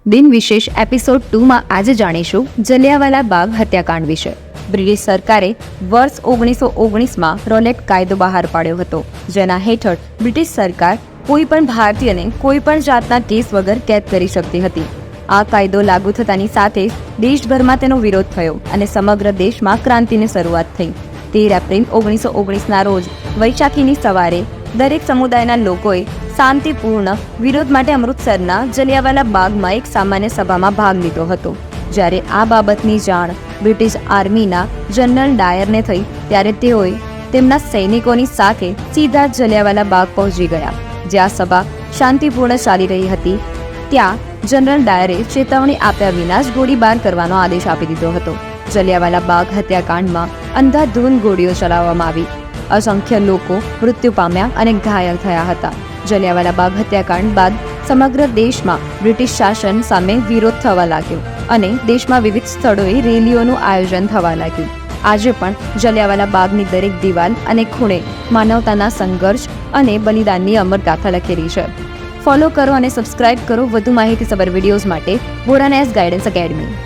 દિન વિશેષ એપિસોડ 2માં આજે જાણીશું જલિયાવાલા બાગ હત્યાકાંડ વિશે. બ્રિટિશ સરકારે વર્ષ 1919માં રોલેટ કાયદો બહાર પાડ્યો હતો, જેના હેઠળ બ્રિટિશ સરકાર કોઈ પણ ભારતીયને કોઈ પણ જાતના કેસ વગર કેદ કરી શકતી હતી. આ કાયદો લાગુ થતાની સાથે દેશભરમાં તેનો વિરોધ થયો અને સમગ્ર દેશમાં ક્રાંતિની શરૂઆત થઈ. 13 એપ્રિલ 1919ના રોજ વૈશાખીની સવારે દરેક સમુદાયના લોકોએ શાંતિપૂર્ણ વિરોધ માટે અમૃતસરના જલિયાવાલા બાગમાં એક સામાન્ય સભામાં ભાગ લીધો હતો. જ્યારે આ બાબતની જાણ બ્રિટિશ આર્મીના જનરલ ડાયરને થઈ ત્યારે તેઓએ તેમના સૈનિકોની સાથે સીધા જલિયાવાલા બાગ પહોંચી ગયા. જ્યાં સભા શાંતિપૂર્ણ ચાલી રહી હતી ત્યાં જનરલ ડાયરે ચેતવણી આપ્યા વિના જ ગોળીબાર કરવાનો આદેશ આપી દીધો હતો. જલિયાવાલા બાગ હત્યાકાંડમાં અંધાધૂંધ ગોળીઓ ચલાવવામાં આવી. અસંખ્ય લોકો મૃત્યુ પામ્યા અને ઘાયલ થયા હતા. જલિયાવાલા બાગ હત્યાકાંડ બાદ સમગ્ર દેશમાં બ્રિટિશ શાસન સામે વિરોધ થવા લાગ્યો અને દેશમાં વિવિધ સ્થળોએ રેલીઓનું આયોજન થવા લાગ્યું. આજે પણ જલિયાવાલા બાગની દરેક દિવાલ અને ખૂણે માનવતાના સંઘર્ષ અને બલિદાનની અમર ગાથા લખેલી છે. ફોલો કરો અને સબસ્ક્રાઇબ કરો વધુ માહિતીસભર વિડીયોઝ માટે બોરાનેસ ગાઈડન્સ એકેડમી.